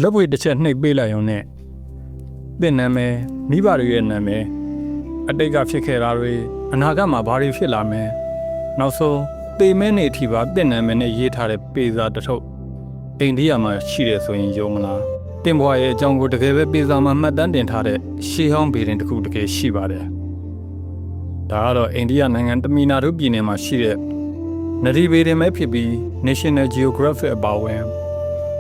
လက်ဝဲတစ်ချက်နှိပ်ပေးလိုက်ရုံနဲ့သင်နာမည်မိဘတွေရဲ့နာမည်အတိတ်ကဖြစ်ခဲ့တာတွေအနာဂတ်မှာဘာတွေဖြစ်လာမယ်နောက်ဆုံးသေမဲနေအထိပါသင်နာမည်နဲ့ရေးထားတဲ့ပေစာတစ်ထုပ်အိန္ဒိယမှာရှိတယ်ဆိုရင်ယုံမလားတင်ဘွားရဲ့အကြောင်းကိုတကယ်ပဲပေစာမှာမှတ်တမ်းတင်ထားတဲ့ရှေးဟောင်းဗေဒင်တစ်ခုတကယ်ရှိပါတယ်ဒါကတော့အိန္ဒိယနိုင်ငံတမီနာဒုပြည်နယ်မှာရှိတဲ့နဒီဗေဒင်ပဲဖြစ်ပြီး National Geographic အပါအဝင်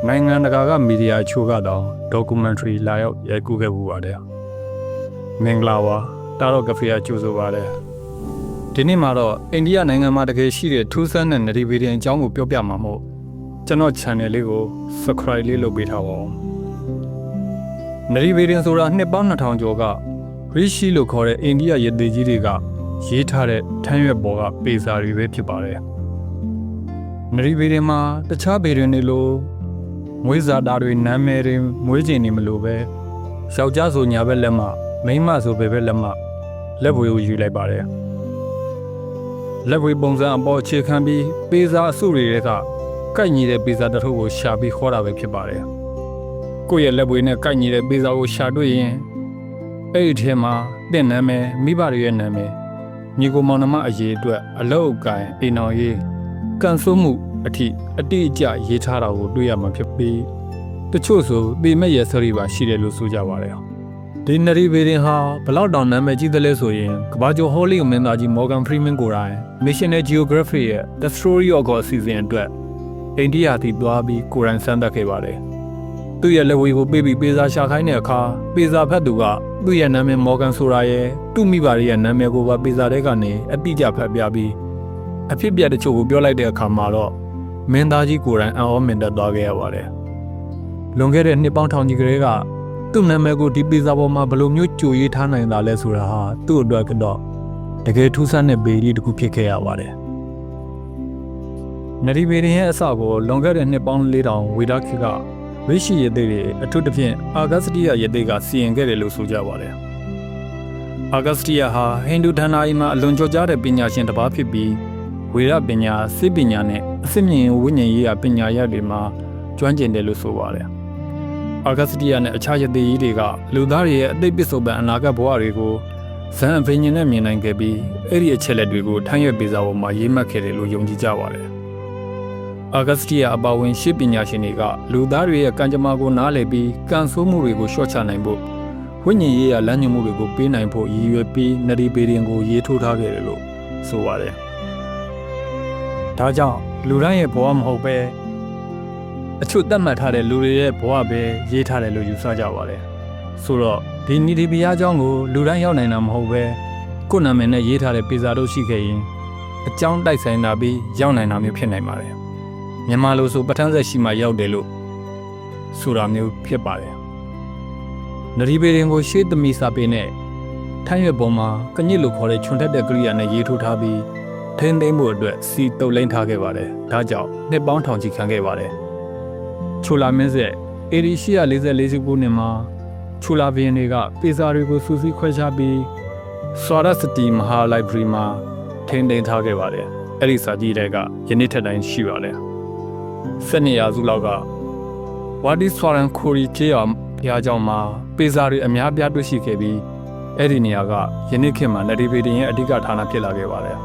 နိုင်ငံတကာကမီဒီယာချို့ကတော့ documentary လာရောက်ရိုက်ကူးခဲ့ပူပါတယ်မင်္ဂလာပါတာတော့ကဖေးအကျိုးဆိုပါတယ်ဒီနေ့မှာတော့အိန္ဒိယနိုင်ငံမှာတကယ်ရှိတဲ့ထူးဆန်းတဲ့နဒီဗေဒင်အကြောင်းကိုပြောပြမှာမို့ကျွန်တော် channel လေးကို subscribe လေးလုပ်ပေးထားပါဦးနဒီဗေဒင်ဆိုတာနှစ်ပေါင်း2000ကျော်ကရိရှိလို့ခေါ်တဲ့အိန္ဒိယရသေးကြီးတွေကရေးထားတဲ့ထမ်းရွက်ပေါ်ကပေစာတွေပဲဖြစ်ပါတယ်နဒီဗေဒင်မှာတခြားဗေဒင်တွေလိုမွေးစာသားတွေနာမည်တွေမွေးချိန်တွေမလိုပဲယောက်ျားဆိုညာဘက်လက်မမိန်းမဆိုဘယ်ဘက်လက်မလက်ဝဲကိုယူလိုက်ပါတယ်လက်ဝဲပုံစံအပေါ်အခြေခံပြီးပေစာအစုတွေကကိုက်ညီတဲ့ပေစာတစ်ထုပ်ကိုရှာပြီးခေါ်တာပဲဖြစ်ပါတယ်ကိုယ့်ရဲ့လက်ဝဲနဲ့ကိုက်ညီတဲ့ပေစာကိုရှာတွေ့ရင်အဲ့ဒီထဲမှာတင့်နာမည်မိဘတွေရဲ့နာမည်ညီကိုမောင်နှမအရေးအတွက်အလောက်အကိုင်အိမ်တော်ရေးကန်ဆိုးမှုအထိအတိအကျရေးထားတာကိုတွေ့ရမှာဖြစ်ပြီးတချို့ဆိုပေမဲ့ရစရီပါရှိတယ်လို့ဆိုကြပါတယ်ဒီနရီဗေဒင်ဟာဘလောက်တောင်နာမည်ကြီးသလဲဆိုရင်ကဘာကျော်ဟောလီမင်းသားကြီး Morgan Freeman ကိုယ်တိုင် National Geographic ရဲ့ The Story of God အစီအစဉ်အတွက်အိန္ဒိယတည်သွားပြီးကိုယ်တိုင်စမ်းသပ်ခဲ့ပါတယ်သူ့ရဲ့လက်ဝဲကိုပေးပြီးပေစာရှာခိုင်းတဲ့အခါပေစာဖတ်သူကသူ့ရဲ့နာမည် Morgan ဆိုတာရဲ့သူ့မိဘရဲ့နာမည်ကိုပါပေစာထဲကနေအတိအကျဖတ်ပြပြီးအဖြစ်ပြတချို့ကိုပြောလိုက်တဲ့အခါမှာတော့မင်းသားကြီးကိုယ်တိုင်အံ့ဩမင်သက်သွားခဲ့ရပါတယ်လွန်ခဲ့တဲ့နှစ်ပေါင်းထောင်ကြီးကလေးကသူ့နာမည်ကိုဒီပေစာပေါ်မှာဘယ်လိုမျိုးကြိုရေးထားနိုင်တာလဲဆိုတာဟာသူ့အတွက်ကတော့တကယ်ထူးဆန်းတဲ့ဘေဒီတစ်ခုဖြစ်ခဲ့ရပါတယ်နဒီဗေဒင်ရဲ့အစကိုလွန်ခဲ့တဲ့နှစ်ပေါင်း4000ဝေဒခေတ်ကဝိရှိရသေးတွေအထူးသဖြင့်အာဂတ်စတိယရသေးကစီရင်ခဲ့တယ်လို့ဆိုကြပါတယ်အာဂတ်စတိယဟာဟိန္ဒူဌာနကြီးမှာအလွန်ကျော်ကြားတဲ့ပညာရှင်တစ်ပါးဖြစ်ပြီးဝေဒပညာစိပညာနဲ့အစစ်မြင်ဝိညာဉ်ရေးရာပညာရပ်တွေမှာကျွမ်းကျင်တယ်လို့ဆိုပါတယ်အာဂတ်စတိယနဲ့အခြားရသေးကြီးတွေကလူသားတွေရဲ့အသိပစ္စုပန်အနာဂတ်ဘဝတွေကိုဇန်အဖင်ញင်နဲ့မြင်နိုင်ခဲ့ပြီးအဲ့ဒီအချက်လက်တွေကိုထမ်းရွက်ပေးစာပေါ်မှာရေးမှတ်ခဲ့တယ်လို့ယုံကြည်ကြပါတယ်အာဂတ်စတိယအပါဝင်ရှေ့ပညာရှင်တွေကလူသားတွေရဲ့ကံကြမ္မာကိုနားလည်ပြီးကံဆိုးမှုတွေကိုလျှော့ချနိုင်ဖို့ဝိညာဉ်ရေးရာလမ်းညွှန်မှုတွေကိုပေးနိုင်ဖို့ရည်ရွယ်ပြီးနဒီဗေဒင်ကိုရေးထိုးထားခဲ့တယ်လို့ဆိုပါတယ်ဒါကြောင့်လူတိုင်းရဲ့ဘဝမဟုတ်ပဲအချို့သတ်မှတ်ထားတဲ့လူတွေရဲ့ဘဝပဲရေးထားတယ်လို့ယူဆကြပါတယ်ဆိုတော့ဒီနီဒီဘီယာကျောင်းကိုလူတိုင်းရောက်နိုင်တာမဟုတ်ပဲကိုယ်နာမည်နဲ့ရေးထားတဲ့ပေစာတို့ရှိခဲ့ရင်အကျောင်းတိုက်ဆိုင်တာပြီးရောက်နိုင်တာမျိုးဖြစ်နိုင်ပါတယ်မြန်မာလိုဆိုပထမဆက်ရှိမှရောက်တယ်လို့ဆိုတာမျိုးဖြစ်ပါတယ်နဒီဗေဒင်ကိုရှေးသမီးစာပေနဲ့ထမ်းရွက်ပေါ်မှာကညစ်လို့ခေါ်တဲ့ခြုံထက်တဲ့ကရိယာနဲ့ရေးထိုးထားပြီးထိန်းသိမ်းမှုအတွက်စီတုပ်လိမ့်ထားခဲ့ပါတယ်ဒါကြောင့်နှစ်ပေါင်းထောင်ချီခံခဲ့ပါတယ်ချိုလာမင်းဆက်အေရီ844ခုနှစ်မှာချိုလာဘီယန်တွေကပေစာတွေကိုစူးစီးခွဲခြားပြီးစွာရစတီမဟာလိုက်ဘရီမှာထိန်းသိမ်းထားခဲ့ပါတယ်အဲ့ဒီစာကြီးတွေကယနေ့ထက်တိုင်းရှိပါတယ်12ရာစုလောက်ကဝါဒီဆွာရန်ခိုရီကျေးရွာဘုရားကျောင်းမှာပေစာတွေအများပြားတွေ့ရှိခဲ့ပြီးအဲ့ဒီနေရာကယနေ့ခေတ်မှာနဒီဗေဒင်ရဲ့အဓိကဌာနဖြစ်လာခဲ့ပါတယ်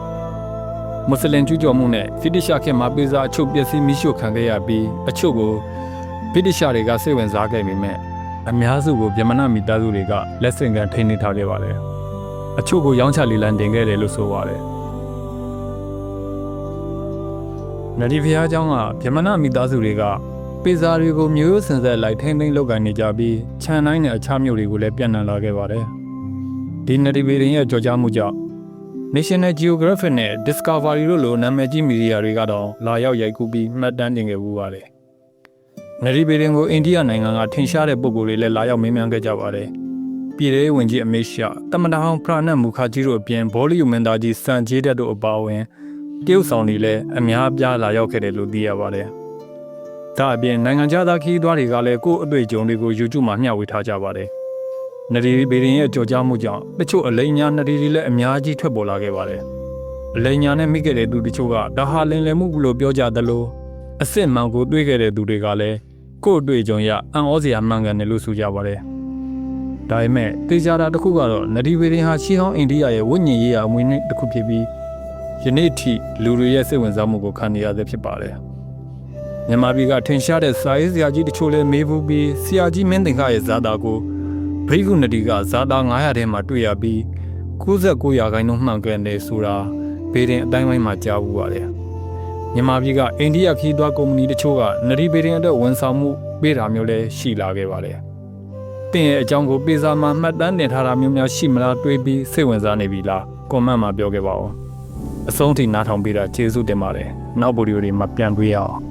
မွတ်စလင်ကျူးကျော်မှုနဲ့ဗြိတိရှခေတ်မှာပေစာအချို့ပျက်စီးမိရှို့ခံခဲ့ရပြီးအချို့ကိုဗြိတိရှတွေကစိတ်ဝင်စားခဲ့ပေမဲ့အများစုကိုဗြဟ္မဏမိသားစုတွေကလက်ဆင့်ကမ်းထိန်းသိမ်းထားခဲ့ပါတယ်အချို့ကိုရောင်းချလေလံတင်ခဲ့တယ်လို့ဆိုပါတယ်နဒီဘုရားကျောင်းကဗြဟ္မဏမိသားစုတွေကပေစာတွေကိုမျိုးရိုးစင်ဆက်လိုက်ထိန်းသိမ်းလုပ်ကိုင်နေကြပြီးခြံတိုင်းနဲ့အခြားမြို့တွေကိုလည်းပြန့်နှံ့လာခဲ့ပါတယ်ဒီနဒီဗေဒင်ရဲ့ကြော်ကြားမှုကြောင့် National Geographic နဲ့ Discovery တို့လိုနာမည်ကြီးမီဒီယာတွေကတော့လာရောက်ရိုက်ကူးပြီးမှတ်တမ်းတင်ခဲ့ပူပါတယ်နဒီဗေဒင်ကိုအိန္ဒိယနိုင်ငံကထင်ရှားတဲ့ပုဂ္ဂိုလ်တွေလည်းလာရောက်မေးမြန်းခဲ့ကြပါတယ်ပြည်ထောင်ဝင်ကြီးအမေရှာတမန်တော်ဟောင်းဖရာနတ်မူခါကြီးတို့အပြင်ဘောလီဝုဒ်မင်းသားကြီးစန်ဂျေးတက်တို့အပါအဝင်တရုတ်ဆောင်တွေလည်းအများအပြားလာရောက်ခဲ့တယ်လို့သိရပါတယ်ဒါအပြင်နိုင်ငံခြားသားခီးသွားတွေကလည်းကိုယ့်အတွေ့အကြုံတွေကို YouTube မှာမျှဝေထားကြပါတယ်နဒီဗေဒင်ရဲ့ကြော်ကြားမှုကြောင့်တချို့အလိမ်ညာနဒီတွေလည်းအများကြီးထွက်ပေါ်လာခဲ့ပါတယ်အလိမ်ညာနဲ့မိခဲ့တဲ့သူတချို့ကဒါဟာလင်လည်မှုလို့ပြောကြသလိုအစ်စ်မှန်ကိုတွေးခဲ့တဲ့သူတွေကလည်း ကို့အတွေ့အကြုံရအံ့ဩစရာမှန်ကန်တယ်လို့ဆိုကြပါတယ်ဒါပေမဲ့တေချာတာတစ်ခုကတော့နဒီဗေဒင်ဟာရှီဟောင်းအိန္ဒိယရဲ့ဝိညာဉ်ရေးရာအမွေအနှစ်တစ်ခုဖြစ်ပြီးယနေ့ထိလူတွေရဲ့စိတ်ဝင်စားမှုကိုခံနေရသေးဖြစ်ပါတယ်မြန်မာပြည်ကထင်ရှားတဲ့စာရေးဆရာကြီးတချို့လည်းမေးဘူးပြီးဆရာကြီးမင်းသင်္ခရဲ့ဇာတာကိုဘိက္ခုနဒီကဇာတာ900ထဲမှာတွေ့ရပြီး69ရာခိုင်နှုန်းမှန်ကန်တယ်ဆိုတာဗေဒင်အတိုင်းပိုင်းမှာကြားဘူးပါတယ်မြန်မာပြည်ကအိန္ဒိယခီးသွွားကုမ္ပဏီတချို့ကနဒီဗေဒင်အတွက်ဝန်ဆောင်မှုပေးတာမျိုးလည်းရှိလာခဲ့ပါတယ်တင်ရဲ့အကြောင်းကိုပေစာမှာမှတ်တမ်းတင်ထားတာမျိုးများရှိမလားတွေးပြီးစိတ်ဝင်စားနေပြီလားကွန်မန့်မှာပြောခဲ့ပါဦးအဆုံးထိနားထောင်ပေးတာကျေးဇူးတင်ပါတယ်နောက်ဗီဒီယိုတွေမှာပြန်တွေ့ရအောင်